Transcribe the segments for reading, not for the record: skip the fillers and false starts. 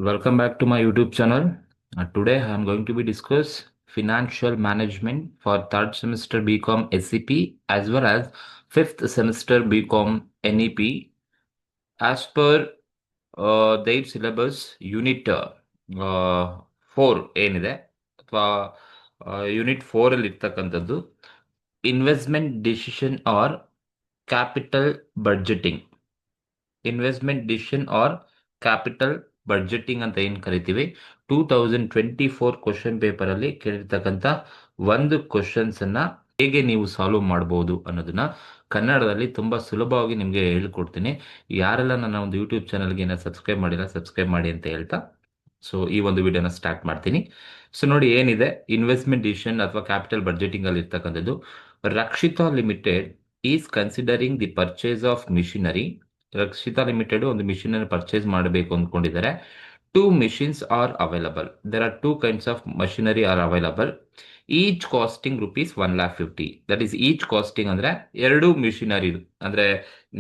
Welcome back to my YouTube channel. Today I am going to be discuss financial management for third semester BCom SCP as well as fifth semester BCom NEP as per their syllabus unit 4 ಏನಿದೆ ಅಥವಾ unit 4 ಅಲ್ಲಿ ಇರ್ತಕ್ಕಂಥದ್ದು investment decision or capital budgeting or capital budgeting ಅಂತ ಏನು ಕರಿತೀವಿ 2024 question paper ಅಲ್ಲಿ ಕೇಳಿರ್ತಕ್ಕಂಥ ಒಂದು questions ಅನ್ನ ಹೇಗೆ ನೀವು ಸಾಲ್ವ್ ಮಾಡಬಹುದು ಅನ್ನೋದನ್ನ ಕನ್ನಡದಲ್ಲಿ ತುಂಬಾ ಸುಲಭವಾಗಿ ನಿಮಗೆ ಹೇಳ್ಕೊಡ್ತೀನಿ. ಯಾರೆಲ್ಲ ನನ್ನ ಒಂದು ಯೂಟ್ಯೂಬ್ ಚಾನಲ್ಗೆ ಸಬ್ಸ್ಕ್ರೈಬ್ ಮಾಡಿಲ್ಲ ಸಬ್ಸ್ಕ್ರೈಬ್ ಮಾಡಿ ಅಂತ ಹೇಳ್ತಾ ಸೊ ಈ ಒಂದು ವಿಡಿಯೋನ ಸ್ಟಾರ್ಟ್ ಮಾಡ್ತೀನಿ. ಸೊ ನೋಡಿ ಏನಿದೆ ಇನ್ವೆಸ್ಟ್ಮೆಂಟ್ ಡಿಸಿಷನ್ ಅಥವಾ ಕ್ಯಾಪಿಟಲ್ ಬಡ್ಜೆಟಿಂಗ್ ಅಲ್ಲಿ ಇರ್ತಕ್ಕಂಥದ್ದು. Rakshita limited is considering the purchase of machinery. Rakshita limited ಒಂದು ಮಿಷಿನ್ ಅನ್ನು ಪರ್ಚೇಸ್ ಮಾಡಬೇಕು ಅಂದ್ಕೊಂಡಿದ್ದಾರೆ. Two machines are available. There are two kinds of machinery are available. Each costing rupees 1,50,000. That is each costing ಅಂದ್ರೆ ಎರಡು machinery ಅಂದ್ರೆ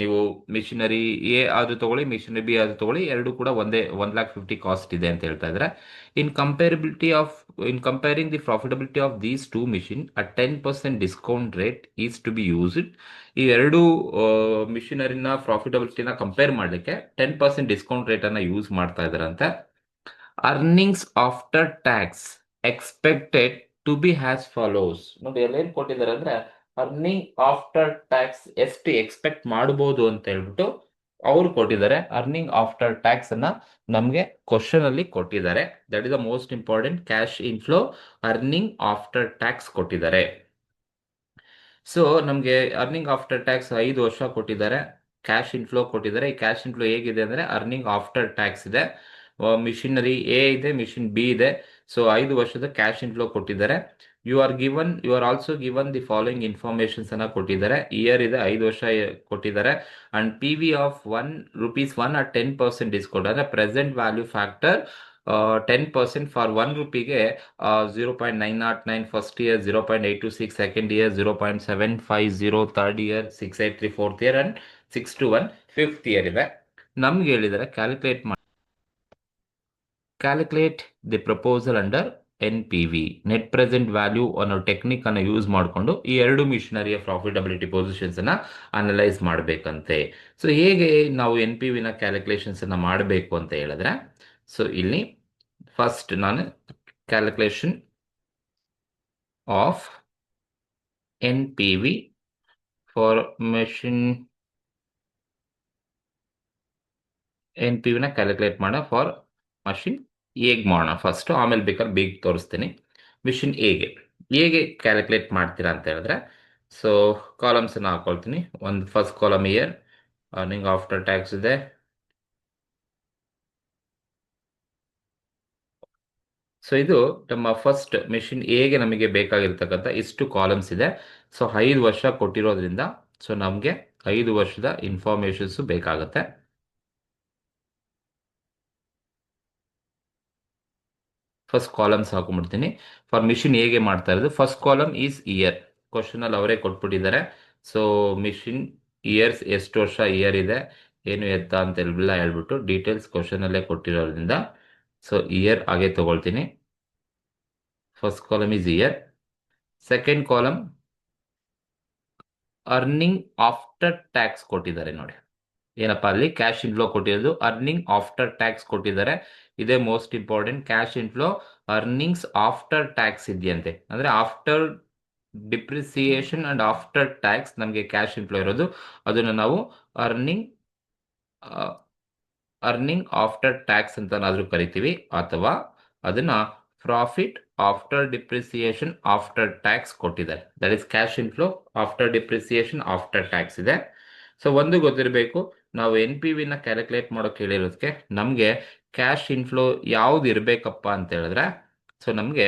ನೀವು ಮಿಷಿನರಿ ಎ ಆದ್ರೂ ತಗೊಳ್ಳಿ ಮಿಷಿನರಿ ಬಿ ಆದ್ರೂ ತಗೊಳ್ಳಿ ಎರಡು ಕೂಡ ಒಂದೇ 1,50,000 ಕಾಸ್ಟ್ ಇದೆ ಅಂತ ಹೇಳ್ತಾ ಇದ್ದಾರೆ. In comparing the profitability of these two machine a 10% discount rate is to be used. ಈ ಎರಡು ಮಿಷಿನರಿನ ಪ್ರಾಫಿಟಬಿಲಿಟಿನ ಕಂಪೇರ್ ಮಾಡಲಿಕ್ಕೆ 10% ಡಿಸ್ಕೌಂಟ್ ರೇಟ್ ಅನ್ನ ಯೂಸ್ ಮಾಡ್ತಾ ಇದಾರಂತೆ. Earnings after tax expected to be has follows. ನೋಡಿ ಅಲ್ಲಿ ಏನ್ ಕೊಟ್ಟಿದ್ದಾರೆ ಅಂದ್ರೆ ಅರ್ನಿಂಗ್ ಆಫ್ಟರ್ ಟ್ಯಾಕ್ಸ್ ಎಷ್ಟು ಎಕ್ಸ್ಪೆಕ್ಟ್ ಮಾಡಬಹುದು ಅಂತ ಹೇಳ್ಬಿಟ್ಟು ಅವರು ಕೊಟ್ಟಿದ್ದಾರೆ. ಅರ್ನಿಂಗ್ ಆಫ್ಟರ್ ಟ್ಯಾಕ್ಸ್ ಅನ್ನ ನಮ್ಗೆ ಕ್ವಶನ್ ಅಲ್ಲಿ ಕೊಟ್ಟಿದ್ದಾರೆ. That is the most important. Cash inflow earning after tax ಕೊಟ್ಟಿದ್ದಾರೆ. ಸೊ ನಮಗೆ ಅರ್ನಿಂಗ್ ಆಫ್ಟರ್ ಟ್ಯಾಕ್ಸ್ 5 ವರ್ಷ ಕೊಟ್ಟಿದ್ದಾರೆ. ಕ್ಯಾಶ್ ಇನ್ಫ್ಲೋ ಕೊಟ್ಟಿದ್ದಾರೆ. ಈ ಕ್ಯಾಶ್ ಇನ್ಫ್ಲೋ ಹೇಗಿದೆ ಅಂದ್ರೆ ಅರ್ನಿಂಗ್ ಆಫ್ಟರ್ ಟ್ಯಾಕ್ಸ್ ಇದೆ. ಮಿಷಿನರಿ ಎ ಇದೆ, ಮಿಷಿನ್ ಬಿ ಇದೆ. ಸೊ 5 ವರ್ಷದ ಕ್ಯಾಶ್ ಇನ್ಫ್ಲೋ ಕೊಟ್ಟಿದ್ದಾರೆ. You are also given the following informations ಅನ್ನ ಕೊಟ್ಟಿದ್ದಾರೆ. ಇಯರ್ ಇದೆ 5 ವರ್ಷ ಕೊಟ್ಟಿದ್ದಾರೆ. And P V of ₹1 at 10% discount ಅಂದ್ರೆ present value factor 10% for ₹1 0.909 first year, 0.826 second year, 0.750 third year, 683 fourth year and 621 fifth year ಇದೆ. ನಮ್ಗೆ ಹೇಳಿದರೆ calculate the proposal under NPV, net present value ಅನ್ನೋ ಟೆಕ್ನಿಕ್ ಅನ್ನು use ಮಾಡಿಕೊಂಡು ಈ ಎರಡು ಮಿಷನರಿಯ profitability positions ಅನ್ನ ಅನಲೈಸ್ ಮಾಡಬೇಕಂತೆ. ಸೊ ಹೇಗೆ ನಾವು NPV ನ ಕ್ಯಾಲ್ಕುಲೇಷನ್ಸ್ ಅನ್ನ ಮಾಡಬೇಕು ಅಂತ ಹೇಳಿದ್ರೆ, ಸೊ ಇಲ್ಲಿ ಫಸ್ಟ್ ನಾನು calculation of NPV for machine NPV ನ ಕ್ಯಾಲ್ಕುಲೇಟ್ ಮಾಡೋಣ ಫಾರ್ ಮಷಿನ್ ಹೇಗೆ ಮಾಡೋಣ ಫಸ್ಟ್, ಆಮೇಲೆ ಬೇಕಾದ್ರೆ ಬೇಗ ತೋರಿಸ್ತೀನಿ. ಮಿಷಿನ್ ಹೇಗೆ ಕ್ಯಾಲ್ಕುಲೇಟ್ ಮಾಡ್ತೀರಾ ಅಂತ ಹೇಳಿದ್ರೆ, ಸೊ ಕಾಲಮ್ಸ್ ಅನ್ನ ಹಾಕೊಳ್ತೀನಿ. ಒಂದು first column year, earning after tax ಇದೆ. ಸೊ ಇದು ನಮ್ಮ ಫಸ್ಟ್ ಮಿಷಿನ್ ಹೇಗೆ ನಮಗೆ ಬೇಕಾಗಿರ್ತಕ್ಕಂಥ ಇಷ್ಟು ಕಾಲಮ್ಸ್ ಇದೆ. ಸೊ 5 ವರ್ಷ ಕೊಟ್ಟಿರೋದ್ರಿಂದ ಸೊ ನಮಗೆ 5 ವರ್ಷದ ಇನ್ಫಾರ್ಮೇಶನ್ಸ್ ಬೇಕಾಗುತ್ತೆ. ಫಸ್ಟ್ ಕಾಲಮ್ಸ್ ಹಾಕೊಂಡ್ಬಿಡ್ತೀನಿ. ಫಾರ್ ಮಿಷಿನ್ ಹೇಗೆ ಮಾಡ್ತಾ ಇರೋದು, first column is year. Question ಅಲ್ಲಿ ಅವರೇ ಕೊಟ್ಬಿಟ್ಟಿದ್ದಾರೆ. ಸೊ ಮಿಷಿನ್ ಇಯರ್ಸ್ ಎಷ್ಟು ವರ್ಷ ಇಯರ್ ಇದೆ ಏನು ಎತ್ತ ಅಂತ ಎಲ್ಲ ಹೇಳ್ಬಿಟ್ಟು ಡೀಟೇಲ್ಸ್ ಕ್ವಶನ್ ಅಲ್ಲೇ ಕೊಟ್ಟಿರೋದ್ರಿಂದ ಸೊ ಇಯರ್ ಹಾಗೆ ತಗೊಳ್ತೀನಿ. First column is year. Second column earning after tax ಕೊಟ್ಟಿದ್ದಾರೆ. ನೋಡಿ ಏನಪ್ಪಾ ಅಲ್ಲಿ ಕ್ಯಾಶ್ ಇನ್ಫ್ಲೋ ಕೊಟ್ಟಿರೋದು, ಅರ್ನಿಂಗ್ ಆಫ್ಟರ್ ಟ್ಯಾಕ್ಸ್ ಕೊಟ್ಟಿದ್ದಾರೆ. ಇದೇ most important. Cash inflow earnings after tax ಇದೆಯಂತೆ, ಅಂದ್ರೆ after depreciation and after tax ನಮಗೆ ಕ್ಯಾಶ್ ಇನ್ಫ್ಲೋ ಇರೋದು. ಅದನ್ನು ನಾವು ಅರ್ನಿಂಗ್ ಆಫ್ಟರ್ ಟ್ಯಾಕ್ಸ್ ಅಂತನಾದ್ರೂ ಕರಿತೀವಿ, ಅಥವಾ ಅದನ್ನ profit after depreciation after tax ಕೊಟ್ಟಿದ್ದಾರೆ. That is cash inflow after depreciation after tax ಇದೆ. ಸೊ ಒಂದು ಗೊತ್ತಿರಬೇಕು, ನಾವು NPV ನ ಕ್ಯಾಲ್ಕುಲೇಟ್ ಮಾಡೋಕೆ ಹೇಳಿರೋದಕ್ಕೆ ನಮಗೆ ಕ್ಯಾಶ್ ಇನ್ಫ್ಲೋ ಯಾವ್ದು ಇರಬೇಕಪ್ಪ ಅಂತ ಹೇಳಿದ್ರೆ, ಸೊ ನಮಗೆ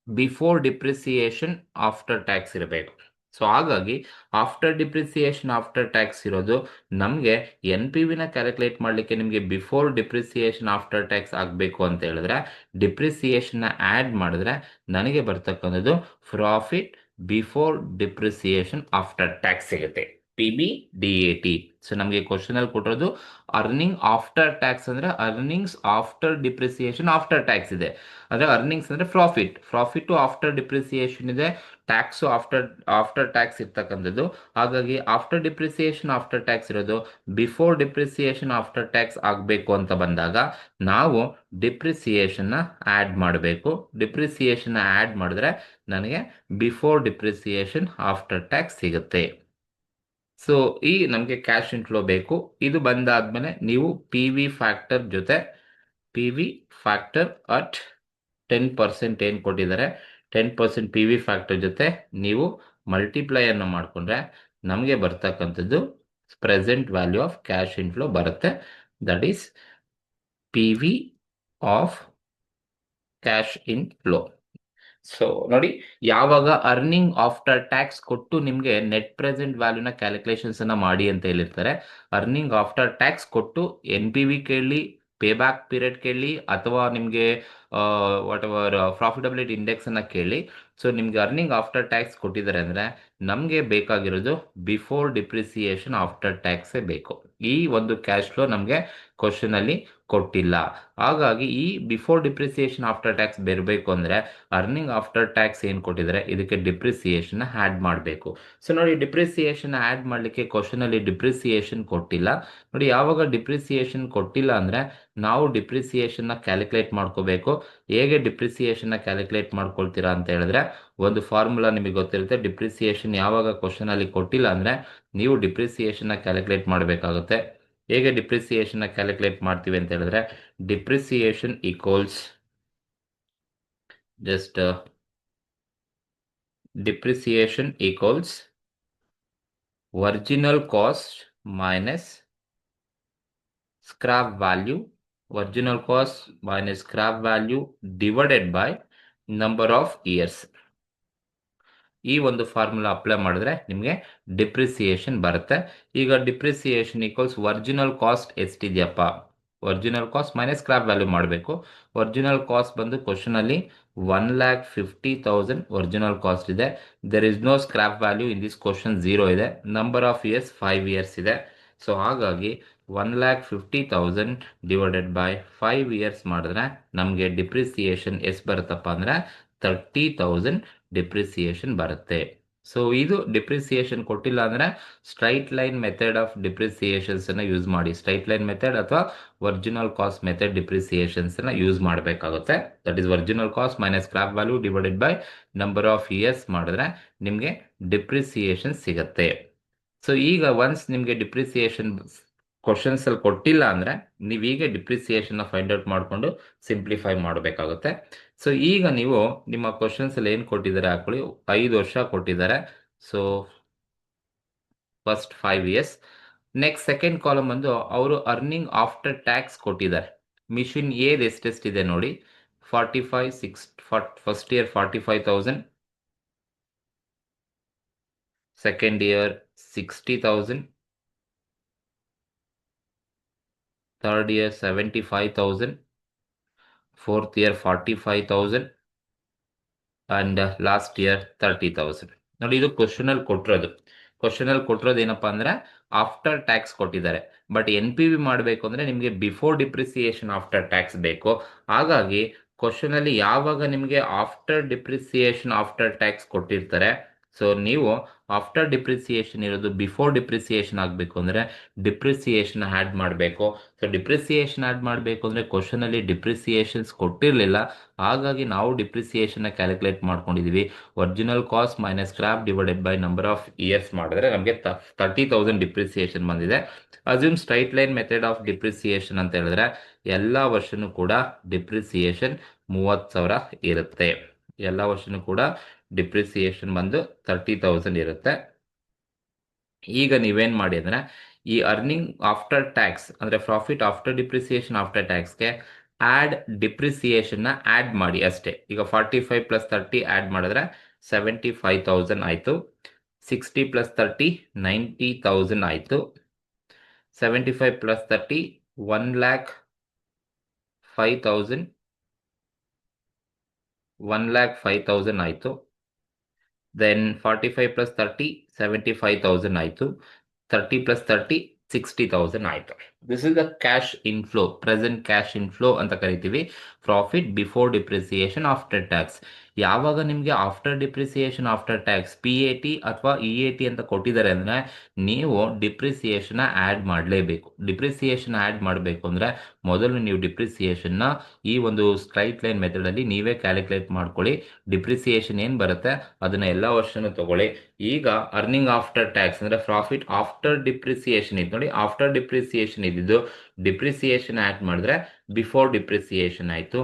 ಬಿಫೋರ್ ಡಿಪ್ರಿಸಿಯೇಷನ್ ಆಫ್ಟರ್ ಟ್ಯಾಕ್ಸ್ ಇರಬೇಕು. ಸೊ ಹಾಗಾಗಿ ಆಫ್ಟರ್ ಡಿಪ್ರಿಸಿಯೇಷನ್ ಆಫ್ಟರ್ ಟ್ಯಾಕ್ಸ್ ಇರೋದು ನಮಗೆ NPV ನ ಕ್ಯಾಲ್ಕುಲೇಟ್ ಮಾಡಲಿಕ್ಕೆ ನಿಮಗೆ ಬಿಫೋರ್ ಡಿಪ್ರಿಸಿಯೇಷನ್ ಆಫ್ಟರ್ ಟ್ಯಾಕ್ಸ್ ಆಗಬೇಕು ಅಂತ ಹೇಳಿದ್ರೆ ಡಿಪ್ರಿಸಿಯೇಷನ್ ಆ್ಯಡ್ ಮಾಡಿದ್ರೆ ನನಗೆ ಬರ್ತಕ್ಕಂಥದ್ದು profit before depreciation after tax ಸಿಗುತ್ತೆ. P B D A T. So ನಮಗೆ ಕ್ವಶನ್ ಅಲ್ಲಿ ಕೊಟ್ಟಿರೋದು ಅರ್ನಿಂಗ್ ಆಫ್ಟರ್ ಟ್ಯಾಕ್ಸ್ ಅಂದ್ರೆ earnings after depreciation after tax ಇದೆ. ಅಂದ್ರೆ ಅರ್ನಿಂಗ್ಸ್ ಅಂದ್ರೆ ಪ್ರಾಫಿಟ್ ಆಫ್ಟರ್ ಡಿಪ್ರಿಸಿಯೇಷನ್ ಇದೆ, ಟ್ಯಾಕ್ಸ್ ಆಫ್ಟರ್ ಆಫ್ಟರ್ ಟ್ಯಾಕ್ಸ್ ಇರ್ತಕ್ಕಂಥದ್ದು. ಹಾಗಾಗಿ ಆಫ್ಟರ್ ಡಿಪ್ರಿಸಿಯೇಷನ್ ಆಫ್ಟರ್ ಟ್ಯಾಕ್ಸ್ ಇರೋದು ಬಿಫೋರ್ ಡಿಪ್ರಿಸಿಯೇಷನ್ ಆಫ್ಟರ್ ಟ್ಯಾಕ್ಸ್ ಆಗಬೇಕು ಅಂತ ಬಂದಾಗ ನಾವು ಡಿಪ್ರಿಸಿಯೇಷನ್ ಆಡ್ ಮಾಡಬೇಕು. ಡಿಪ್ರಿಸಿಯೇಷನ್ ಆಡ್ ಮಾಡಿದ್ರೆ ನನಗೆ ಬಿಫೋರ್ ಡಿಪ್ರಿಸಿಯೇಷನ್ ಆಫ್ಟರ್ ಟ್ಯಾಕ್ಸ್ ಸಿಗುತ್ತೆ. ಸೊ ಈ ನಮಗೆ ಕ್ಯಾಶ್ ಇನ್ಫ್ಲೋ ಬೇಕು. ಇದು ಬಂದಾದ್ಮೇಲೆ ನೀವು ಪಿ ವಿ ಫ್ಯಾಕ್ಟರ್ ಜೊತೆ ಪಿ ವಿ ಫ್ಯಾಕ್ಟರ್ ಅಟ್ 10% ಏನು ಕೊಟ್ಟಿದ್ದಾರೆ 10% ಪಿ ವಿ ಫ್ಯಾಕ್ಟರ್ ಜೊತೆ ನೀವು ಮಲ್ಟಿಪ್ಲೈ ಅನ್ನು ಮಾಡಿಕೊಂಡ್ರೆ ನಮಗೆ ಬರ್ತಕ್ಕಂಥದ್ದು present value of cash inflow ಬರುತ್ತೆ. That is P V of cash inflow. So ನೋಡಿ, ಯಾವಾಗ ಅರ್ನಿಂಗ್ ಆಫ್ಟರ್ ಟ್ಯಾಕ್ಸ್ ಕೊಟ್ಟು ನಿಮಗೆ ನೆಟ್ ಪ್ರೆಸೆಂಟ್ ವ್ಯಾಲ್ಯೂನ ಕ್ಯಾಲ್ಕುಲೇಷನ್ಸ್ ಅನ್ನ ಮಾಡಿ ಅಂತ ಹೇಳಿರ್ತಾರೆ. ಅರ್ನಿಂಗ್ ಆಫ್ಟರ್ ಟ್ಯಾಕ್ಸ್ ಕೊಟ್ಟು ಎನ್ ಪಿ ವಿ ಕೇಳಲಿ, ಪೇ ಬ್ಯಾಕ್ ಪೀರಿಯಡ್ ಕೇಳಲಿ, ಅಥವಾ ನಿಮಗೆ ವಾಟ್ ಎವರ್ ಪ್ರಾಫಿಟಬಿಲಿಟಿ ಇಂಡೆಕ್ಸ್ ಅನ್ನ ಕೇಳಿ. ಸೊ ನಿಮ್ಗೆ ಅರ್ನಿಂಗ್ ಆಫ್ಟರ್ ಟ್ಯಾಕ್ಸ್ ಕೊಟ್ಟಿದ್ದಾರೆ ಅಂದ್ರೆ ನಮಗೆ ಬೇಕಾಗಿರೋದು ಬಿಫೋರ್ ಡಿಪ್ರಿಸಿಯೇಷನ್ ಆಫ್ಟರ್ ಟ್ಯಾಕ್ಸೇ ಬೇಕು. ಈ ಒಂದು ಕ್ಯಾಶ್ ಫ್ಲೋ ನಮಗೆ ಕ್ವಶನ್ ಅಲ್ಲಿ ಕೊಟ್ಟಿಲ್ಲ. ಹಾಗಾಗಿ ಈ ಬಿಫೋರ್ ಡಿಪ್ರಿಸಿಯೇಷನ್ ಆಫ್ಟರ್ ಟ್ಯಾಕ್ಸ್ ಬರಬೇಕು ಅಂದ್ರೆ ಅರ್ನಿಂಗ್ ಆಫ್ಟರ್ ಟ್ಯಾಕ್ಸ್ ಏನು ಕೊಟ್ಟಿದ್ದಾರೆ ಇದಕ್ಕೆ ಡಿಪ್ರಿಸಿಯೇಷನ್ ಆ್ಯಡ್ ಮಾಡಬೇಕು. ಸೊ ನೋಡಿ, ಡಿಪ್ರಿಸಿಯೇಷನ್ ಆ್ಯಡ್ ಮಾಡಲಿಕ್ಕೆ ಕ್ವಶನ್ ಅಲ್ಲಿ ಡಿಪ್ರಿಸಿಯೇಷನ್ ಕೊಟ್ಟಿಲ್ಲ. ನೋಡಿ, ಯಾವಾಗ ಡಿಪ್ರಿಸಿಯೇಷನ್ ಕೊಟ್ಟಿಲ್ಲ ಅಂದ್ರೆ ನಾವು ಡಿಪ್ರಿಸಿಯೇಷನ್ನ ಕ್ಯಾಲ್ಕುಲೇಟ್ ಮಾಡ್ಕೋಬೇಕು. ಹೇಗೆ ಡಿಪ್ರಿಸಿಯೇಷನ್ನ ಕ್ಯಾಲ್ಕುಲೇಟ್ ಮಾಡ್ಕೊಳ್ತೀರಾ ಅಂತ ಹೇಳಿದ್ರೆ ಒಂದು ಫಾರ್ಮುಲಾ ನಿಮಗೆ ಗೊತ್ತಿರುತ್ತೆ. ಡಿಪ್ರಿಸಿಯೇಷನ್ ಯಾವಾಗ ಕ್ವಶನ್ ಅಲ್ಲಿ ಕೊಟ್ಟಿಲ್ಲ ಅಂದ್ರೆ ನೀವು ಡಿಪ್ರಿಸಿಯೇಷನ್ನ ಕ್ಯಾಲ್ಕುಲೇಟ್ ಮಾಡಬೇಕಾಗುತ್ತೆ. ಹೇಗೆ ಡಿಪ್ರಿಸಿಯೇಷನ್ನ ಕ್ಯಾಲ್ಕುಲೇಟ್ ಮಾಡ್ತೀವಿ ಅಂತ ಹೇಳಿದ್ರೆ depreciation equals just depreciation equals original cost minus scrap value, original cost minus scrap value divided by number of years. ಈ ಒಂದು ಫಾರ್ಮುಲಾ ಅಪ್ಲೈ ಮಾಡಿದ್ರೆ ನಿಮಗೆ ಡಿಪ್ರಿಸಿಯೇಷನ್ ಬರುತ್ತೆ. ಈಗ ಡಿಪ್ರಿಸಿಯೇಷನ್ ಈಕ್ವಲ್ಸ್ ಒರಿಜಿನಲ್ ಕಾಸ್ಟ್ ಎಷ್ಟಿದೆಯಪ್ಪ, original cost minus scrap value ಮಾಡಬೇಕು. Original cost ಬಂದು question ಅಲ್ಲಿ 1,50,000 ಒರಿಜಿನಲ್ ಕಾಸ್ಟ್ ಇದೆ. There is no scrap value in this question, 0 ಇದೆ. ನಂಬರ್ ಆಫ್ ಇಯರ್ಸ್ 5 ಇಯರ್ಸ್ ಇದೆ. ಸೊ ಹಾಗಾಗಿ 1,50,000 ಡಿವೈಡೆಡ್ ಬೈ 5 ಇಯರ್ಸ್ ಮಾಡಿದ್ರೆ ನಮಗೆ ಡಿಪ್ರಿಸಿಯೇಷನ್ ಎಷ್ಟು ಬರುತ್ತಪ್ಪ ಅಂದರೆ 30,000 ಡಿಪ್ರಿಸಿಯೇಷನ್ ಬರುತ್ತೆ. ಸೊ ಇದು ಡಿಪ್ರಿಸಿಯೇಷನ್ ಕೊಟ್ಟಿಲ್ಲ ಅಂದ್ರೆ ಸ್ಟ್ರೈಟ್ ಲೈನ್ ಮೆಥಡ್ ಆಫ್ ಡಿಪ್ರಿಸಿಯೇಷನ್ಸ್ ಅನ್ನ ಯೂಸ್ ಮಾಡಿ. ಸ್ಟ್ರೈಟ್ ಲೈನ್ ಮೆಥಡ್ ಅಥವಾ ಒರಿಜಿನಲ್ ಕಾಸ್ಟ್ ಮೆಥಡ್ ಡಿಪ್ರಿಸಿಯೇಷನ್ಸ್ ಅನ್ನ ಯೂಸ್ ಮಾಡಬೇಕಾಗುತ್ತೆ. That is original cost minus scrap value divided by number of years ಮಾಡಿದ್ರೆ ನಿಮಗೆ ಡಿಪ್ರಿಸಿಯೇಷನ್ ಸಿಗುತ್ತೆ. ಸೊ ಈಗ ಒನ್ಸ್ ನಿಮಗೆ ಡಿಪ್ರಿಸಿಯೇಷನ್ ಕ್ವಶನ್ಸ್ ಅಲ್ಲಿ ಕೊಟ್ಟಿಲ್ಲ ಅಂದ್ರೆ ನೀವು ಈಗ ಡಿಪ್ರಿಸಿಯೇಷನ್ ಫೈಂಡ್ ಔಟ್ ಮಾಡಿಕೊಂಡು ಸಿಂಪ್ಲಿಫೈ ಮಾಡಬೇಕಾಗುತ್ತೆ. ಸೊ ಈಗ ನೀವು ನಿಮ್ಮ ಕ್ವಶನ್ಸ್ ಅಲ್ಲಿ ಏನು ಕೊಟ್ಟಿದ್ದಾರೆ ಹಾಕೊಳ್ಳಿ. 5 ವರ್ಷ ಕೊಟ್ಟಿದ್ದಾರೆ. So first 5 years. Next second column ಬಂದು ಅವರು ಅರ್ನಿಂಗ್ ಆಫ್ಟರ್ ಟ್ಯಾಕ್ಸ್ ಕೊಟ್ಟಿದ್ದಾರೆ. ಮಿಷಿನ್ ಏದ್ ಎಷ್ಟೆಷ್ಟಿದೆ ನೋಡಿ, 45 first year 45,000, second year 60,000, third year 75,000, fourth year 45,000 and last year 30,000. ನೋಡಿ, ಇದು ಕ್ವಶನ್ ಅಲ್ಲಿ ಕೊಟ್ಟಿರೋದು. ಕ್ವಶನ್ ಅಲ್ಲಿ ಕೊಟ್ಟಿರೋದು ಏನಪ್ಪಾ ಅಂದ್ರೆ ಆಫ್ಟರ್ ಟ್ಯಾಕ್ಸ್ ಕೊಟ್ಟಿದ್ದಾರೆ. ಬಟ್ ಎನ್ ಪಿ ವಿ ಮಾಡಬೇಕು ಅಂದ್ರೆ ನಿಮಗೆ ಬಿಫೋರ್ ಡಿಪ್ರಿಸಿಯೇಷನ್ ಆಫ್ಟರ್ ಟ್ಯಾಕ್ಸ್ ಬೇಕು. ಹಾಗಾಗಿ ಕ್ವಶನ್ ಅಲ್ಲಿ ಯಾವಾಗ ನಿಮಗೆ ಆಫ್ಟರ್ ಡಿಪ್ರಿಸಿಯೇಷನ್ ಆಫ್ಟರ್ ಟ್ಯಾಕ್ಸ್ ಕೊಟ್ಟಿರ್ತಾರೆ, ಸೊ ನೀವು ಆಫ್ಟರ್ ಡಿಪ್ರಿಸಿಯೇಷನ್ ಇರೋದು ಬಿಫೋರ್ ಡಿಪ್ರಿಸಿಯೇಷನ್ ಆಗಬೇಕು ಅಂದರೆ ಡಿಪ್ರಿಸಿಯೇಷನ್ ಆ್ಯಡ್ ಮಾಡಬೇಕು. ಸೊ ಡಿಪ್ರಿಸಿಯೇಷನ್ ಆ್ಯಡ್ ಮಾಡಬೇಕು ಅಂದರೆ ಕ್ವಶನಲ್ಲಿ ಡಿಪ್ರಿಸಿಯೇಷನ್ಸ್ ಕೊಟ್ಟಿರಲಿಲ್ಲ. ಹಾಗಾಗಿ ನಾವು ಡಿಪ್ರಿಸಿಯೇಷನ್ನ ಕ್ಯಾಲ್ಕುಲೇಟ್ ಮಾಡ್ಕೊಂಡಿದ್ದೀವಿ. Original cost minus scrap divided by number of years ಮಾಡಿದ್ರೆ ನಮಗೆ 30,000 ಡಿಪ್ರಿಸಿಯೇಷನ್ ಬಂದಿದೆ. Assume straight line method of depreciation ಅಂತ ಹೇಳಿದ್ರೆ ಎಲ್ಲ ವರ್ಷನೂ ಕೂಡ ಡಿಪ್ರಿಸಿಯೇಷನ್ 30,000 ಇರುತ್ತೆ. ಎಲ್ಲ ವರ್ಷನೂ ಕೂಡ ಡಿಪ್ರಿಸಿಯೇಷನ್ ಬಂದು 30,000 ಇರುತ್ತೆ. ಈಗ ನೀವೇನ್ ಮಾಡಿ ಅಂದ್ರೆ ಈ ಅರ್ನಿಂಗ್ ಆಫ್ಟರ್ ಟ್ಯಾಕ್ಸ್ ಅಂದ್ರೆ ಪ್ರಾಫಿಟ್ ಆಫ್ಟರ್ ಡಿಪ್ರಿಸಿಯೇಷನ್ ಆಫ್ಟರ್ ಟ್ಯಾಕ್ಸ್ಗೆ ಆಡ್ ಡಿಪ್ರಿಸಿಯೇಷನ್ ಆಡ್ ಮಾಡಿ ಅಷ್ಟೇ. ಈಗ 45 + 30 ಆಡ್ ಮಾಡಿದ್ರೆ 75,000 ಆಯ್ತು. 60 + 30 90,000 ಆಯ್ತು. 75 + 30 1,05,000 1,05,000 ಆಯ್ತು. ದೆನ್ 45 + 30 75,000 ಆಯಿತು. 30 ಪ್ಲಸ್ 30 60,000 ಆಯ್ತು. This is the cash inflow, present cash inflow ಅಂತ ಕರಿತೀವಿ. Profit before depreciation after tax. ಯಾವಾಗ ನಿಮಗೆ after depreciation after tax PAT ಅಥವಾ EAT ಅಂತ ಕೊಟ್ಟಿದ್ದಾರೆ ಅಂದರೆ ನೀವು ಡಿಪ್ರಿಸಿಯೇಷನ್ನ ಆ್ಯಡ್ ಮಾಡಲೇಬೇಕು. ಡಿಪ್ರಿಸಿಯೇಷನ್ ಆ್ಯಡ್ ಮಾಡಬೇಕು ಅಂದರೆ ಮೊದಲು ನೀವು ಡಿಪ್ರಿಸಿಯೇಷನ್ನ ಈ ಒಂದು ಸ್ಟ್ರೈಟ್ ಲೈನ್ ಮೆಥಡಲ್ಲಿ ನೀವೇ ಕ್ಯಾಲ್ಕುಲೇಟ್ ಮಾಡ್ಕೊಳ್ಳಿ. ಡಿಪ್ರಿಸಿಯೇಷನ್ ಏನು ಬರುತ್ತೆ ಅದನ್ನು ಎಲ್ಲ ವರ್ಷನೂ ತಗೊಳ್ಳಿ. ಈಗ ಅರ್ನಿಂಗ್ ಆಫ್ಟರ್ ಟ್ಯಾಕ್ಸ್ ಅಂದರೆ ಪ್ರಾಫಿಟ್ ಆಫ್ಟರ್ ಡಿಪ್ರಿಸಿಯೇಷನ್ ಇತ್ತು ನೋಡಿ. ಆಫ್ಟರ್ ಡಿಪ್ರಿಸಿಯೇಷನ್ ಇದ್ದಿದ್ದು ಡಿಪ್ರಿಸಿಯೇಷನ್ ಆ್ಯಡ್ ಮಾಡಿದ್ರೆ ಬಿಫೋರ್ ಡಿಪ್ರಿಸಿಯೇಷನ್ ಆಯಿತು.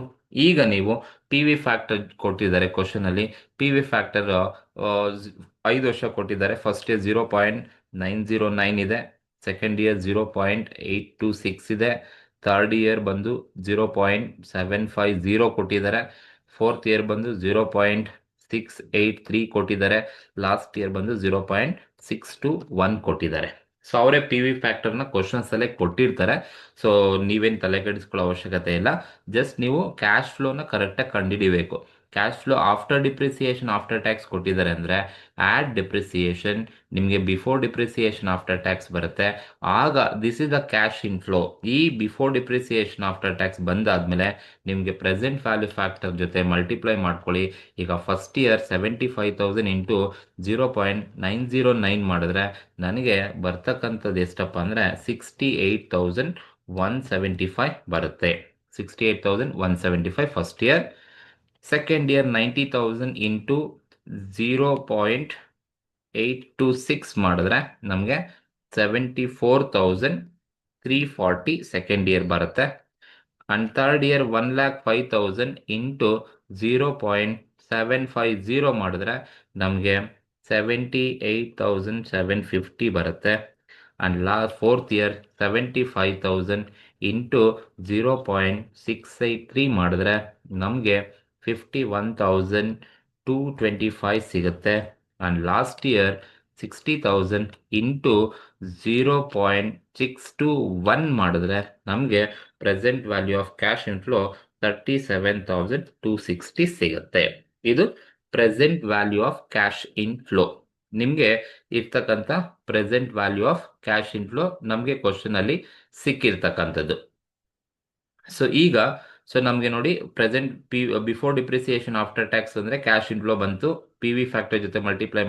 ಈಗ ನೀವು PV ಫ್ಯಾಕ್ಟರ್ ಕೊಟ್ಟಿದ್ದಾರೆ ಕ್ವಶನಲ್ಲಿ. PV ಫ್ಯಾಕ್ಟರ್ 5 ವರ್ಷ ಕೊಟ್ಟಿದ್ದಾರೆ. ಫಸ್ಟ್ ಇಯರ್ 0.909 ಇದೆ, ಸೆಕೆಂಡ್ ಇಯರ್ 0.826 ಇದೆ, ಥರ್ಡ್ ಇಯರ್ ಬಂದು 0.750 ಕೊಟ್ಟಿದ್ದಾರೆ, ಫೋರ್ತ್ ಇಯರ್ ಬಂದು 0.683 ಕೊಟ್ಟಿದ್ದಾರೆ, ಲಾಸ್ಟ್ ಇಯರ್ ಬಂದು 0.621 ಕೊಟ್ಟಿದ್ದಾರೆ. ಸೊ ಅವರೇ PV ಫ್ಯಾಕ್ಟರ್ನ ಕ್ವಶನ್ಸ್ ಅಲ್ಲೇ ಕೊಟ್ಟಿರ್ತಾರೆ. ಸೊ ನೀವೇನು ತಲೆ ಕೆಡಿಸ್ಕೊಳ್ಳೋ ಅವಶ್ಯಕತೆ ಇಲ್ಲ. ಜಸ್ಟ್ ನೀವು ಕ್ಯಾಶ್ ಫ್ಲೋನ ಕರೆಕ್ಟಾಗಿ ಕಂಡುಹಿಡಿಬೇಕು. Cash flow after depreciation after tax ಕೊಟ್ಟಿದ್ದಾರೆ ಅಂದರೆ ಆ್ಯಡ್ ಡಿಪ್ರಿಸಿಯೇಷನ್ ನಿಮಗೆ ಬಿಫೋರ್ ಡಿಪ್ರಿಸಿಯೇಷನ್ ಆಫ್ಟರ್ ಟ್ಯಾಕ್ಸ್ ಬರುತ್ತೆ. ಆಗ this is the cash inflow. ಈ ಬಿಫೋರ್ ಡಿಪ್ರಿಸಿಯೇಷನ್ ಆಫ್ಟರ್ ಟ್ಯಾಕ್ಸ್ ಬಂದಾದಮೇಲೆ ನಿಮಗೆ ಪ್ರೆಸೆಂಟ್ ವ್ಯಾಲ್ಯೂ ಫ್ಯಾಕ್ಟರ್ ಜೊತೆ ಮಲ್ಟಿಪ್ಲೈ ಮಾಡ್ಕೊಳ್ಳಿ. ಈಗ ಫಸ್ಟ್ ಇಯರ್ 75,000 ಇಂಟು 0.909 ಮಾಡಿದ್ರೆ ನನಗೆ ಬರ್ತಕ್ಕಂಥದ್ದು ಎಷ್ಟಪ್ಪ ಅಂದರೆ 68,175 ಬರುತ್ತೆ. 68,175 first year. Second year 90,000 into 0.826 ಮಾಡಿದ್ರೆ ನಮಗೆ 74,340 ಸೆಕೆಂಡ್ ಇಯರ್ ಬರುತ್ತೆ. ಅಂಡ್ ಥರ್ಡ್ ಇಯರ್ 1,05,000 ಇಂಟು 0.750 ಮಾಡಿದ್ರೆ ನಮಗೆ 78,750 ಬರುತ್ತೆ. ಅಂಡ್ ಫೋರ್ತ್ ಇಯರ್ 75,000 ಇಂಟು 0.683 ಮಾಡಿದ್ರೆ ನಮಗೆ 51,225 ಸಿಗುತ್ತೆ. ಅಂಡ್ ಲಾಸ್ಟ್ ಇಯರ್ 60,000 ಇಂಟು 0.621 ಮಾಡಿದ್ರೆ ನಮಗೆ present value of cash inflow 37,260 ಸಿಗುತ್ತೆ. ಇದು present value of cash inflow. ನಿಮಗೆ ಇರ್ತಕ್ಕಂಥ present value of cash inflow ನಮಗೆ ಕ್ವಶನಲ್ಲಿ ಸಿಕ್ಕಿರ್ತಕ್ಕಂಥದ್ದು. ಸೊ ನಮಗೆ ನೋಡಿ present before depreciation after tax ಅಂದರೆ ಕ್ಯಾಶ್ ಇನ್ಫ್ಲೋ ಬಂತು. PV ಫ್ಯಾಕ್ಟರ್ ಜೊತೆ ಮಲ್ಟಿಪ್ಲೈ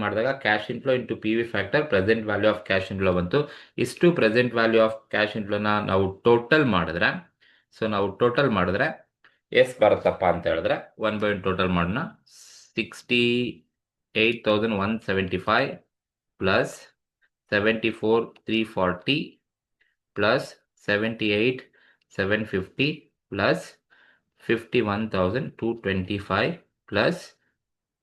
ಮಾಡಿದಾಗ cash inflow into PV factor present value of cash inflow ಬಂತು. ಇಷ್ಟು ಪ್ರೆಸೆಂಟ್ ವ್ಯಾಲ್ಯೂ ಆಫ್ ಕ್ಯಾಶ್ ಇನ್ಫ್ಲೋನ ನಾವು ಟೋಟಲ್ ಮಾಡಿದ್ರೆ ಎಷ್ಟು ಬರುತ್ತಪ್ಪ ಅಂತ ಹೇಳಿದ್ರೆ 1/1 ಟೋಟಲ್ ಮಾಡೋಣ. 68,175 plus 74,340 plus 78,750 plus 51,225 plus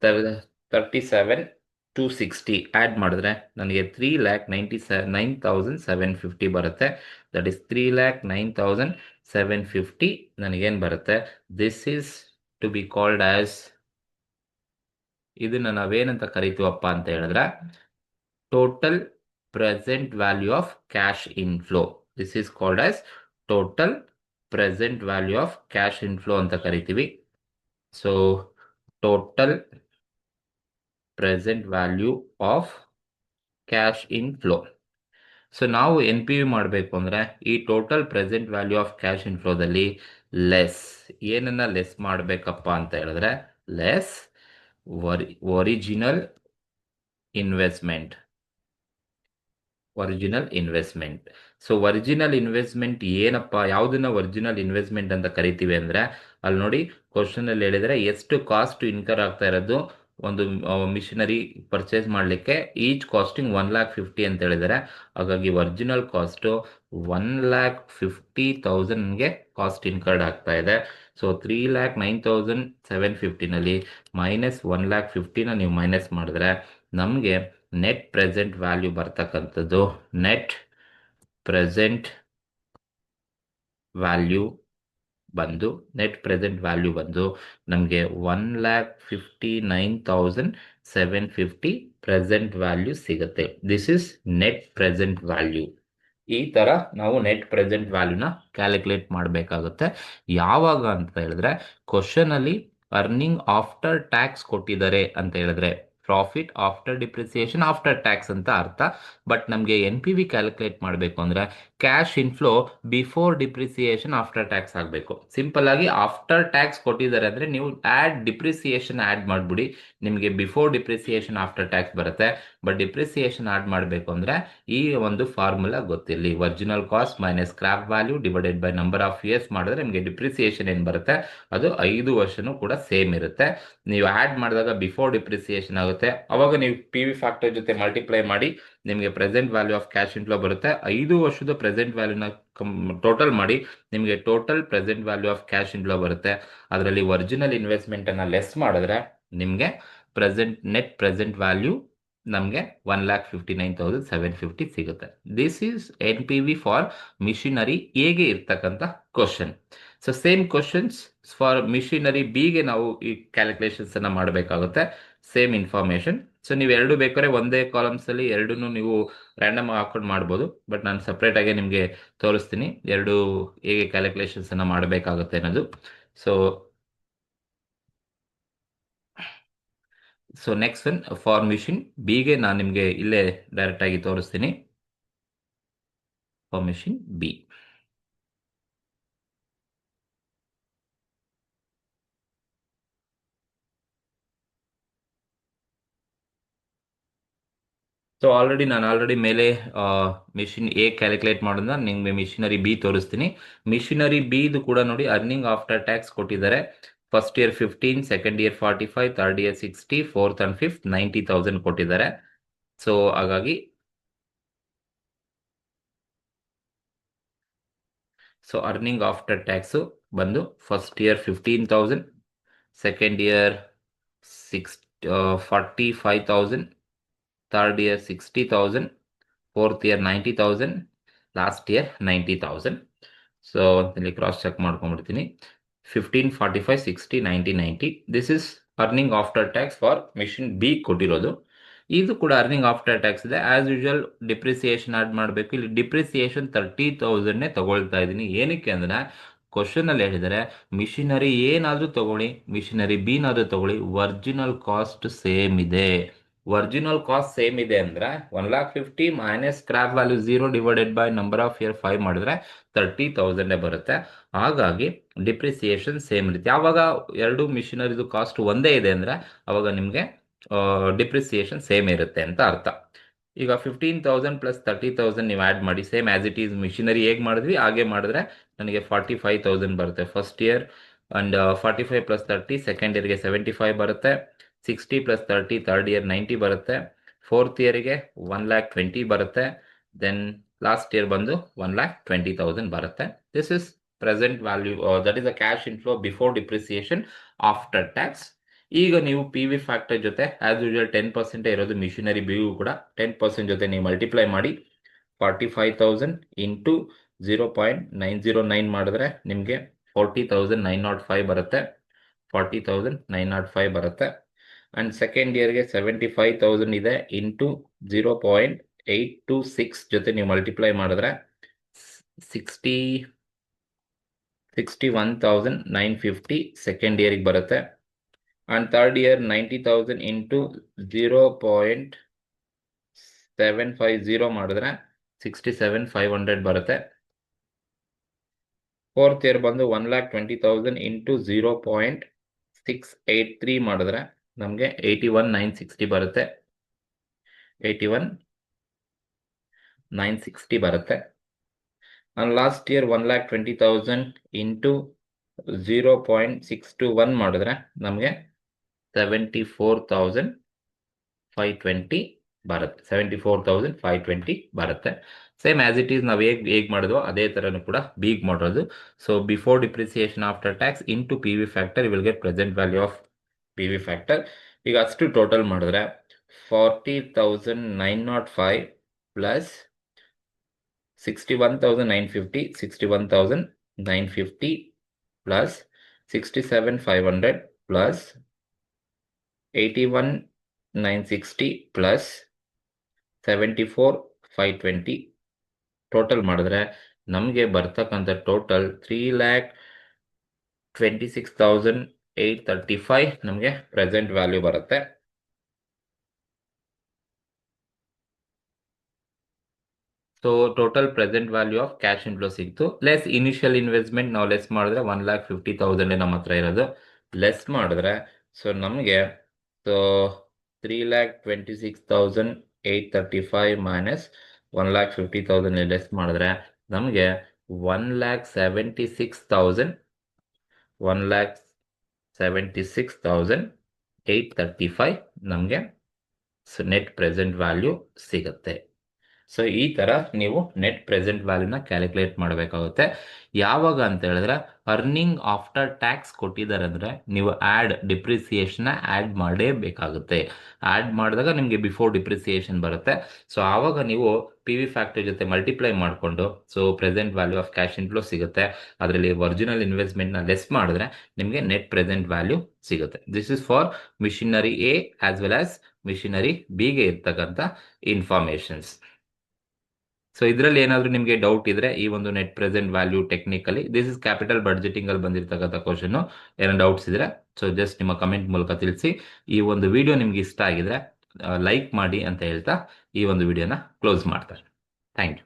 37,260 add ಮಾಡಿದ್ರೆ ನನಗೆ 3,99,750 ಬರುತ್ತೆ. ದಟ್ ಈಸ್ 3,09,750 ನನಗೇನು ಬರುತ್ತೆ. This is to be called as, ಇದನ್ನು ನಾವೇನಂತ ಕರಿತೀವಪ್ಪ ಅಂತ ಹೇಳಿದ್ರೆ total present value of cash inflow. This is called as total present value of cash inflow ಅಂತ ಕರಿತೀವಿ. So total present value of cash inflow. So ನಾವು NPV ಮಾಡಬೇಕು ಅಂದರೆ ಈ total present value of cash ಇನ್ಫ್ಲೋದಲ್ಲಿ ಏನನ್ನ ಲೆಸ್ ಮಾಡಬೇಕಪ್ಪ ಅಂತ ಹೇಳಿದ್ರೆ less original investment. So original investment ಏನಪ್ಪ, ಯಾವುದನ್ನ ಒರಿಜಿನಲ್ ಇನ್ವೆಸ್ಟ್ಮೆಂಟ್ ಅಂತ ಕರಿತೀವಿ ಅಂದರೆ ಅಲ್ಲಿ ನೋಡಿ ಕ್ವಶನಲ್ಲಿ ಹೇಳಿದರೆ ಎಷ್ಟು ಕಾಸ್ಟ್ ಇನ್ಕರ್ ಆಗ್ತಾ ಇರೋದು ಒಂದು ಮಿಷನರಿ ಪರ್ಚೇಸ್ ಮಾಡಲಿಕ್ಕೆ. ಈಚ್ ಕಾಸ್ಟಿಂಗ್ 1,50,000 ಅಂತ ಹೇಳಿದ್ದಾರೆ. ಹಾಗಾಗಿ ಒರಿಜಿನಲ್ ಕಾಸ್ಟು 1,50,000ಗೆ ಕಾಸ್ಟ್ ಇನ್ಕರ್ಡ್ ಆಗ್ತಾ ಇದೆ. ಸೊ 3,09,750ನಲ್ಲಿ ಮೈನಸ್ 1,50,000ನ ನೀವು ಮೈನಸ್ ಮಾಡಿದ್ರೆ ನಮಗೆ ನೆಟ್ ಪ್ರೆಸೆಂಟ್ ವ್ಯಾಲ್ಯೂ ಬರ್ತಕ್ಕಂಥದ್ದು ನೆಟ್ ಪ್ರೆಸೆಂಟ್ ವ್ಯಾಲ್ಯೂ ಬಂದು ನಮಗೆ 1,59,750 ಪ್ರೆಸೆಂಟ್ ವ್ಯಾಲ್ಯೂ ಸಿಗುತ್ತೆ. This is net present value. ಈ ಥರ ನಾವು ನೆಟ್ ಪ್ರೆಸೆಂಟ್ ವ್ಯಾಲ್ಯೂನ ಕ್ಯಾಲ್ಕುಲೇಟ್ ಮಾಡಬೇಕಾಗುತ್ತೆ. ಯಾವಾಗ ಅಂತ ಹೇಳಿದ್ರೆ ಕ್ವಶನಲ್ಲಿ ಅರ್ನಿಂಗ್ ಆಫ್ಟರ್ ಟ್ಯಾಕ್ಸ್ ಕೊಟ್ಟಿದ್ದಾರೆ ಅಂತ ಹೇಳಿದ್ರೆ profit after depreciation after tax ಅಂತ ಅರ್ಥ. ಬಟ್ ನಮಗೆ ಎನ್ ಪಿ ವಿ ಕ್ಯಾಲ್ಕುಲೇಟ್ ಮಾಡಬೇಕು ಅಂದರೆ cash inflow before depreciation after tax ಆಗಬೇಕು. ಸಿಂಪಲ್ ಆಗಿ ಆಫ್ಟರ್ ಟ್ಯಾಕ್ಸ್ ಕೊಟ್ಟಿದ್ದಾರೆ ಅಂದರೆ ನೀವು ಡಿಪ್ರಿಸಿಯೇಷನ್ ಆ್ಯಡ್ ಮಾಡಿಬಿಡಿ, ನಿಮಗೆ ಬಿಫೋರ್ ಡಿಪ್ರಿಸಿಯೇಷನ್ ಆಫ್ಟರ್ ಟ್ಯಾಕ್ಸ್ ಬರುತ್ತೆ. ಬಟ್ ಡಿಪ್ರಿಸಿಯೇಷನ್ ಆ್ಯಡ್ ಮಾಡಬೇಕು ಅಂದರೆ ಈ ಒಂದು ಫಾರ್ಮುಲಾ ಗೊತ್ತಿರಲಿ, original cost minus scrap value divided by number of years ಮಾಡಿದ್ರೆ ನಿಮಗೆ ಡಿಪ್ರಿಸಿಯೇಷನ್ ಏನು ಬರುತ್ತೆ ಅದು 5 ವರ್ಷನೂ ಕೂಡ ಸೇಮ್ ಇರುತ್ತೆ. ನೀವು ಆ್ಯಡ್ ಮಾಡಿದಾಗ ಬಿಫೋರ್ ಡಿಪ್ರಿಸಿಯೇಷನ್ ಆಗುತ್ತೆ, ಅವಾಗ ನೀವು ಪಿ ವಿ ಫ್ಯಾಕ್ಟರ್ ಜೊತೆ ಮಲ್ಟಿಪ್ಲೈ ಮಾಡಿ ನಿಮಗೆ present value of cash inflow ಬರುತ್ತೆ. 5 ವರ್ಷದ ಪ್ರೆಸೆಂಟ್ ವ್ಯಾಲ್ಯೂನ ಟೋಟಲ್ ಮಾಡಿ ನಿಮಗೆ total present value of cash inflow ಬರುತ್ತೆ. ಅದರಲ್ಲಿ ಒರಿಜಿನಲ್ ಇನ್ವೆಸ್ಟ್ಮೆಂಟನ್ನು ಲೆಸ್ ಮಾಡಿದ್ರೆ ನಿಮಗೆ ನೆಟ್ ಪ್ರೆಸೆಂಟ್ ವ್ಯಾಲ್ಯೂ ನಮಗೆ 1,59,750 ಸಿಗುತ್ತೆ. This is N P V for machinery ಎಗೆ ಇರ್ತಕ್ಕಂಥ question. So same questions for machinery ಬಿಗೆ ನಾವು ಈ ಕ್ಯಾಲ್ಕುಲೇಷನ್ಸ್ ಅನ್ನ ಮಾಡಬೇಕಾಗುತ್ತೆ. Same information. ಸೊ ನೀವು ಎರಡು ಬೇಕಾದ್ರೆ ಒಂದೇ ಕಾಲಮ್ಸ್ ಅಲ್ಲಿ ಎರಡನ್ನೂ ನೀವು ರ್ಯಾಂಡಮ್ ಹಾಕೊಂಡು ಮಾಡ್ಬೋದು. ಬಟ್ ನಾನು ಸಪ್ರೇಟ್ ಆಗಿ ನಿಮಗೆ ತೋರಿಸ್ತೀನಿ ಎರಡು ಹೇಗೆ ಕ್ಯಾಲ್ಕುಲೇಷನ್ಸ್ ಅನ್ನ ಮಾಡಬೇಕಾಗುತ್ತೆ ಅನ್ನೋದು. So next one for machine ಬಿಗೆ ನಾನು ನಿಮಗೆ ಇಲ್ಲೇ ಡೈರೆಕ್ಟ್ ಆಗಿ ತೋರಿಸ್ತೀನಿ. ಫಾರ್ ಮಿಷಿನ್ ಬಿ ಸೊ ನಾನು ಆಲ್ರೆಡಿ ಮೇಲೆ ಮಿಷಿನ್ ಎ ಕ್ಯಾಲ್ಕುಲೇಟ್ ಮಾಡೋದನ್ನ ನಿಮಗೆ ಮಿಷಿನರಿ ಬಿ ತೋರಿಸ್ತೀನಿ. ಮಿಷಿನರಿ ಬಿ ಇದು ಕೂಡ ನೋಡಿ ಅರ್ನಿಂಗ್ ಆಫ್ಟರ್ ಟ್ಯಾಕ್ಸ್ ಕೊಟ್ಟಿದ್ದಾರೆ. First year 15, second year 45, third year 60, fourth and fifth 90,000 ಕೊಟ್ಟಿದ್ದಾರೆ. ಸೊ ಹಾಗಾಗಿ ಅರ್ನಿಂಗ್ ಆಫ್ಟರ್ ಟ್ಯಾಕ್ಸು ಬಂದು first year 15,000, second year 45,000, third year 60,000, fourth year 90,000, last year 90,000. So ಇಲ್ಲಿ ಕ್ರಾಸ್ ಚೆಕ್ ಮಾಡ್ಕೊಂಡ್ಬಿಡ್ತೀನಿ. 15, 45, 60, 90, 90. This is earning after tax for machine B ಕೊಟ್ಟಿರೋದು. ಇದು ಕೂಡ earning after tax ಇದೆ. ಆಸ್ ಯೂಶುವಲ್ ಡಿಪ್ರಿಸಿಯೇಷನ್ ಆಡ್ ಮಾಡಬೇಕು. ಇಲ್ಲಿ depreciation 30,000 ತಗೊಳ್ತಾ ಇದ್ದೀನಿ. ಏನಕ್ಕೆ ಅಂದ್ರೆ ಕ್ವಶನ್ ಅಲ್ಲಿ ಹೇಳಿದರೆ ಮಿಷಿನರಿ ಏನಾದರೂ ತಗೊಳ್ಳಿ, ಮಿಷಿನರಿ ಬಿನಾದರೂ ತಗೊಳ್ಳಿ, ಒರಿಜಿನಲ್ ಕಾಸ್ಟ್ ಸೇಮ್ ಇದೆ. ಒರಿಜಿನಲ್ ಕಾಸ್ಟ್ ಸೇಮ್ ಇದೆ ಅಂದ್ರೆ 1,50,000 minus scrap value 0 divided by number of year 5 ಮಾಡಿದ್ರೆ 30,000 ಬರುತ್ತೆ. ಹಾಗಾಗಿ ಡಿಪ್ರಿಸಿಯೇಷನ್ ಸೇಮ್ ಇರುತ್ತೆ. ಯಾವಾಗ ಎರಡು ಮಿಷಿನರಿದು ಕಾಸ್ಟ್ ಒಂದೇ ಇದೆ ಅಂದ್ರೆ ಅವಾಗ ನಿಮಗೆ ಡಿಪ್ರಿಸಿಯೇಷನ್ ಸೇಮ್ ಇರುತ್ತೆ ಅಂತ ಅರ್ಥ. ಈಗ 15,000 ಪ್ಲಸ್ 30,000 ನೀವು ಆ್ಯಡ್ ಮಾಡಿ, same as it is machinery ಹೇಗೆ ಮಾಡಿದ್ವಿ ಹಾಗೆ ಮಾಡಿದ್ರೆ ನನಗೆ 45,000 ಬರುತ್ತೆ first year. And 45 plus 30 second ಇಯರ್ಗೆ 75 ಬರುತ್ತೆ. 60 ಪ್ಲಸ್ 30 ಥರ್ಡ್ ಇಯರ್ 90 ಬರುತ್ತೆ. ಫೋರ್ತ್ ಇಯರ್ಗೆ 1,20,000 ಬರುತ್ತೆ. ದೆನ್ ಲಾಸ್ಟ್ ಇಯರ್ ಬಂದು 1,20,000 ಬರುತ್ತೆ. This is present value, that is a cash inflow before depreciation after tax. ಈಗ ನೀವು ಪಿ ವಿ ಫ್ಯಾಕ್ಟರ್ ಜೊತೆ ಆಸ್ ಯೂಶುವಲ್ 10% ಇರೋದು ಮಿಷಿನರಿ ಬಿಗೂ ಕೂಡ 10% ಜೊತೆ ನೀವು ಮಲ್ಟಿಪ್ಲೈ ಮಾಡಿ 45,000 ಇಂಟು 0.909 ಮಾಡಿದ್ರೆ ನಿಮಗೆ 40,905 ಬರುತ್ತೆ. 40,905 ಬರುತ್ತೆ. ಅಂಡ್ ಸೆಕೆಂಡ್ ಇಯರ್ಗೆ 75,000 ಇದೆ ಇಂಟು 0.826 ಜೊತೆ ನೀವು ಮಲ್ಟಿಪ್ಲೈ ಮಾಡಿದ್ರೆ 61,950 ಸೆಕೆಂಡ್ ಇಯರ್ಗೆ ಬರುತ್ತೆ. ಅಂಡ್ ಥರ್ಡ್ ಇಯರ್ 90,000 ಇಂಟು 0.750 ಮಾಡಿದ್ರೆ 67,500 ಬರುತ್ತೆ. ಫೋರ್ತ್ ಇಯರ್ ಬಂದು 1,20,000 ಇಂಟು 0.683 ಮಾಡಿದ್ರೆ ನಮಗೆ 81,960 ಬರುತ್ತೆ. 81,960 ಬರುತ್ತೆ. ಅಂಡ್ ಲಾಸ್ಟ್ ಇಯರ್ 1,20,000 ಇಂಟು 0.621 ಮಾಡಿದ್ರೆ ನಮಗೆ 74,520 ಬರುತ್ತೆ. 74,520 ಬರುತ್ತೆ. ಸೇಮ್ ಆಸ್ ಇಟ್ ಈಸ್ ನಾವು ಹೇಗೆ ಮಾಡಿದ್ವೋ ಅದೇ ಥರನೂ ಕೂಡ ಬೀಗ್ ಮಾಡೋದು. So before depreciation after tax into P V factor will get present value of P V factor. ಈಗ ಅಷ್ಟು ಟೋಟಲ್ ಮಾಡಿದ್ರೆ 40,905 plus 61,950, 61,950 plus 67,500 plus 81,960 plus 74,520 total ಮಾಡಿದ್ರೆ ನಮಗೆ ಬರ್ತಕ್ಕಂಥ ಟೋಟಲ್ 3,26,835 ನಮಗೆ ಪ್ರೆಸೆಂಟ್ ವ್ಯಾಲ್ಯೂ ಬರುತ್ತೆ. So total present value of cash inflow ಸಿಕ್ತು. Less initial investment ನಾವು ಲೆಸ್ ಮಾಡಿದ್ರೆ 1,50,000 ನಮ್ಮ ಹತ್ರ ಇರೋದು. ಲೆಸ್ ಮಾಡಿದ್ರೆ ಸೊ ನಮಗೆ ಸೊ 3,26,835 ಮೈನಸ್ 1,50,000 ಲೆಸ್ ಮಾಡಿದ್ರೆ ನಮಗೆ 1,76,000 1,76,835 ನಮಗೆ ನೆಟ್ ಪ್ರೆಸೆಂಟ್ ವ್ಯಾಲ್ಯೂ ಸಿಗುತ್ತೆ. ಸೊ ಈ ತರ ನೀವು ನೆಟ್ ಪ್ರೆಸೆಂಟ್ ವ್ಯಾಲ್ಯೂನ ಕ್ಯಾಲ್ಕುಲೇಟ್ ಮಾಡಬೇಕಾಗುತ್ತೆ. ಯಾವಾಗ ಅಂತ ಹೇಳಿದ್ರೆ ಅರ್ನಿಂಗ್ ಆಫ್ಟರ್ ಟ್ಯಾಕ್ಸ್ ಕೊಟ್ಟಿದ್ದಾರೆ ಅಂದ್ರೆ ನೀವು ಡಿಪ್ರಿಸಿಯೇಷನ್ ಆಡ್ ಮಾಡೇಬೇಕಾಗುತ್ತೆ. ಆಡ್ ಮಾಡಿದಾಗ ನಿಮಗೆ ಬಿಫೋರ್ ಡಿಪ್ರಿಸಿಯೇಷನ್ ಬರುತ್ತೆ. ಸೊ ಆವಾಗ ನೀವು ಪಿ ವಿ ಫ್ಯಾಕ್ಟರ್ ಜೊತೆ ಮಲ್ಟಿಪ್ಲೈ ಮಾಡಿಕೊಂಡು so present value of cash inflow ಸಿಗುತ್ತೆ. ಅದರಲ್ಲಿ ಒರಿಜಿನಲ್ ಇನ್ವೆಸ್ಟ್ಮೆಂಟ್ನ ಲೆಸ್ ಮಾಡಿದ್ರೆ ನಿಮಗೆ ನೆಟ್ ಪ್ರೆಸೆಂಟ್ ವ್ಯಾಲ್ಯೂ ಸಿಗುತ್ತೆ. This is for machinery A as well as machinery ಬಿಗೆ ಇರ್ತಕ್ಕಂಥ ಇನ್ಫಾರ್ಮೇಶನ್ಸ್. ಸೊ ಇದರಲ್ಲಿ ಏನಾದರೂ ನಿಮಗೆ ಡೌಟ್ ಇದ್ರೆ ಈ ಒಂದು net present value technically this is capital budgeting ಅಲ್ಲಿ ಬಂದಿರತಕ್ಕಂಥ ಕ್ವಶನ್. ಏನೋ ಡೌಟ್ಸ್ ಇದ್ರೆ ಸೊ ಜಸ್ಟ್ ನಿಮ್ಮ ಕಮೆಂಟ್ ಮೂಲಕ ತಿಳಿಸಿ. ಈ ಒಂದು ವಿಡಿಯೋ ನಿಮ್ಗೆ ಇಷ್ಟ ಆಗಿದ್ರೆ ಲೈಕ್ ಮಾಡಿ ಅಂತ ಹೇಳ್ತಾ ಈ ಒಂದು ವಿಡಿಯೋನ ಕ್ಲೋಸ್ ಮಾಡ್ತಾರೆ. Thank you.